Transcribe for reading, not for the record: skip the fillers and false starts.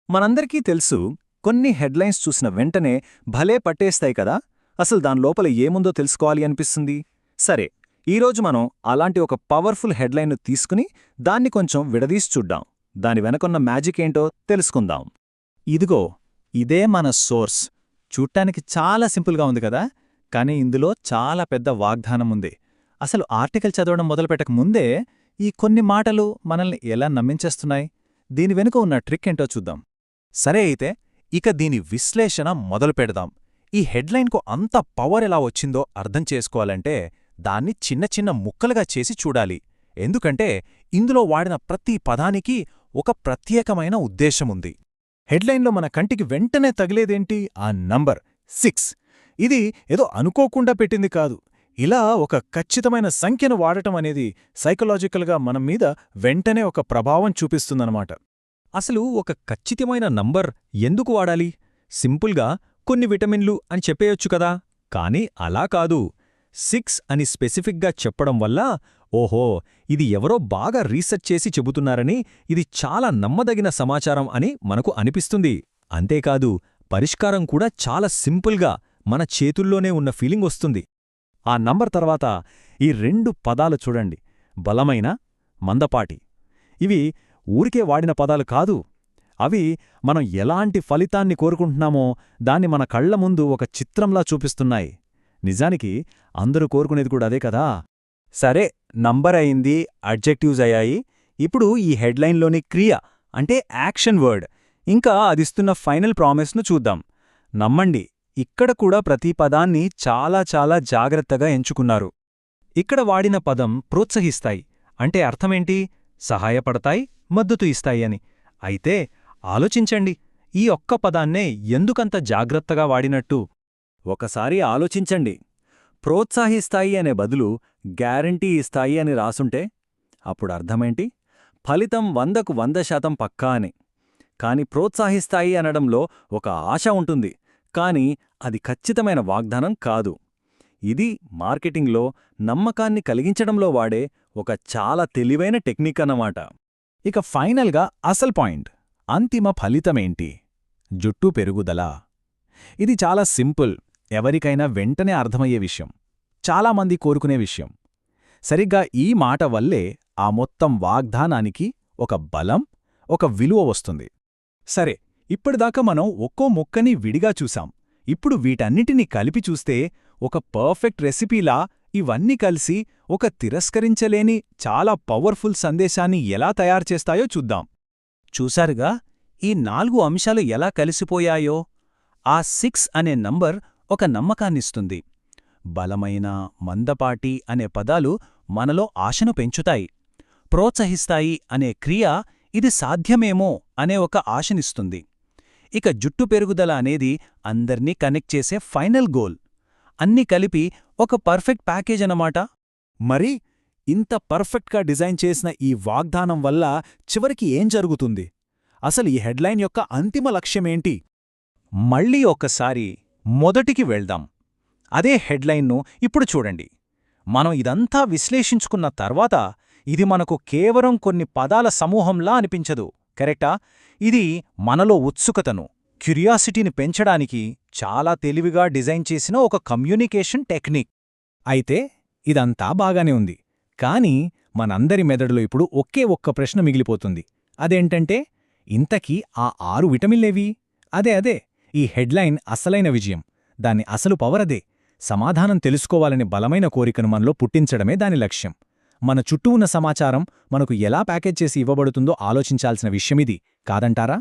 మనందరికీ తెలుసు, కొన్ని హెడ్లైన్స్ చూసిన వెంటనే భలే పట్టేస్తాయి కదా. అసలు దాని లోపల ఏముందో తెలుసుకోవాలి అనిపిస్తుంది. సరే, ఈరోజు మనం అలాంటి ఒక పవర్ఫుల్ హెడ్లైన్ను తీసుకుని దాన్ని కొంచెం విడదీసి చూడ్డాం. దాని వెనకున్న మ్యాజిక్ ఏంటో తెలుసుకుందాం. ఇదిగో, ఇదే మన సోర్స్. చూడ్డానికి చాలా సింపుల్గా ఉంది కదా, కానీ ఇందులో చాలా పెద్ద వాగ్దానం ఉంది. అసలు ఆర్టికల్ చదవడం మొదలుపెట్టక ముందే ఈ కొన్ని మాటలు మనల్ని ఎలా నమ్మించేస్తున్నాయి? దీని వెనుక ఉన్న ట్రిక్ ఏంటో చూద్దాం. సరే అయితే, ఇక దీని విశ్లేషణ మొదలుపెడదాం. ఈ హెడ్లైన్కు అంత పవర్ ఎలా వచ్చిందో అర్థం చేసుకోవాలంటే దాన్ని చిన్న చిన్న ముక్కలుగా చేసి చూడాలి. ఎందుకంటే ఇందులో వాడిన ప్రతి పదానికి ఒక ప్రత్యేకమైన ఉద్దేశముంది. హెడ్లైన్లో మన కంటికి వెంటనే తగిలేదేంటి? ఆ నంబర్ 6. ఇది ఏదో అనుకోకుండా పెట్టింది కాదు. ఇలా ఒక ఖచ్చితమైన సంఖ్యను వాడటం అనేది సైకలాజికల్గా మనం మీద వెంటనే ఒక ప్రభావం చూపిస్తుందన్నమాట. అసలు ఒక ఖచ్చితమైన నంబర్ ఎందుకు వాడాలి? సింపుల్గా కొన్ని విటమిన్లు అని చెప్పేయొచ్చు కదా. కానీ అలా కాదు. 6 అని స్పెసిఫిక్గా చెప్పడం వల్ల ఓహో, ఇది ఎవరో బాగా రీసెర్చ్ చేసి చెబుతున్నారని, ఇది చాలా నమ్మదగిన సమాచారం అని మనకు అనిపిస్తుంది. అంతేకాదు, పరిష్కారం కూడా చాలా సింపుల్గా మన చేతుల్లోనే ఉన్న ఫీలింగ్ వస్తుంది. ఆ నంబర్ తర్వాత ఈ 2 పదాలు చూడండి, బలమైన, మందపాటి. ఇవి ఊరికే వాడిన పదాలు కాదు. అవి మనం ఎలాంటి ఫలితాన్ని కోరుకుంటున్నామో దాన్ని మన కళ్ల ముందు ఒక చిత్రంలా చూపిస్తున్నాయి. నిజానికి అందరూ కోరుకునేది కూడా అదే కదా. సరే, నంబర్ అయింది, అడ్జెక్టివ్స్ అయ్యాయి. ఇప్పుడు ఈ హెడ్లైన్లోని క్రియ అంటే యాక్షన్ వర్డ్, ఇంకా అదిస్తున్న ఫైనల్ ప్రామిస్ను చూద్దాం. నమ్మండి, ఇక్కడ కూడా ప్రతి పదాన్ని చాలా చాలా జాగ్రత్తగా ఎంచుకున్నారు. ఇక్కడ వాడిన పదం ప్రోత్సహిస్తాయి అంటే అర్థమేంటి? సహాయపడతాయి, మద్దతు ఇస్తాయి అని. అయితే ఆలోచించండి, ఈ ఒక్క పదాన్నే ఎందుకంత జాగ్రత్తగా వాడినట్టు? ఒకసారి ఆలోచించండి. ప్రోత్సాహిస్తాయి అనే బదులు గ్యారంటీ ఇస్తాయి అని రాసుంటే అప్పుడు అర్థమేంటి? ఫలితం 100కు 100% పక్కా అని. కాని ప్రోత్సాహిస్తాయి అనడంలో ఒక ఆశ ఉంటుంది, కాని అది ఖచ్చితమైన వాగ్దానం కాదు. ఇది మార్కెటింగ్లో నమ్మకాన్ని కలిగించడంలో వాడే ఒక చాలా తెలివైన టెక్నిక్ అన్నమాట. ఇక ఫైనల్గా అసలు పాయింట్, అంతిమ ఫలితమేంటి? జుట్టు పెరుగుదల. ఇది చాలా సింపుల్, ఎవరికైనా వెంటనే అర్థమయ్యే విషయం, చాలామంది కోరుకునే విషయం. సరిగ్గా ఈ మాట వల్లే ఆ మొత్తం వాగ్దానానికి ఒక బలం, ఒక విలువ వస్తుంది. సరే, ఇప్పటిదాకా మనం ఒక్కో ముక్కని విడిగా చూసాం. ఇప్పుడు వీటన్నిటినీ కలిపి చూస్తే ఒక పర్ఫెక్ట్ రెసిపీలా ఇవన్నీ కలిసి ఒక తిరస్కరించలేని చాలా పవర్ఫుల్ సందేశాన్ని ఎలా తయారుచేస్తాయో చూద్దాం. చూశారుగా, ఈ 4 అంశాలు ఎలా కలిసిపోయాయో? ఆ 6 అనే నంబర్ ఒక నమ్మకాన్నిస్తుంది. బలమైన, మందపాటి అనే పదాలు మనలో ఆశను పెంచుతాయి. ప్రోత్సహిస్తాయి అనే క్రియ ఇది సాధ్యమేమో అనే ఒక ఆశనిస్తుంది. ఇక జుట్టు పెరుగుదల అనేది అందర్నీ కనెక్ట్ చేసే ఫైనల్ గోల్. అన్నీ కలిపి ఒక పర్ఫెక్ట్ ప్యాకేజ్ అన్నమాట. మరి ఇంత పర్ఫెక్ట్గా డిజైన్ చేసిన ఈ వాగ్దానం వల్ల చివరికి ఏం జరుగుతుంది? అసలు ఈ హెడ్లైన్ యొక్క అంతిమ లక్ష్యమేంటి? మళ్ళీ ఒక్కసారి మొదటికి వెళ్దాం. అదే హెడ్లైన్ను ఇప్పుడు చూడండి. మనం ఇదంతా విశ్లేషించుకున్న తర్వాత ఇది మనకు కేవలం కొన్ని పదాల సమూహంలా అనిపించదు, కరెక్టా? ఇది మనలో ఉత్సుకతను, క్యూరియాసిటీని పెంచడానికి చాలా తెలివిగా డిజైన్ చేసిన ఒక కమ్యూనికేషన్ టెక్నిక్. అయితే ఇదంతా బాగానే ఉంది, కానీ మనందరి మెదడులో ఇప్పుడు ఒకే ఒక్క ప్రశ్న మిగిలిపోతుంది. అదేంటంటే, ఇంతకీ ఆ 6 విటమిన్లేవి? అదే ఈ హెడ్లైన్ అసలైన విజయం, దాని అసలు పవరదే. సమాధానం తెలుసుకోవాలనే బలమైన కోరికను మనలో పుట్టించడమే దాని లక్ష్యం. మన చుట్టూ ఉన్న సమాచారం మనకు ఎలా ప్యాకేజ్ చేసి ఇవ్వబడుతుందో ఆలోచించాల్సిన విషయమిది, కాదంటారా?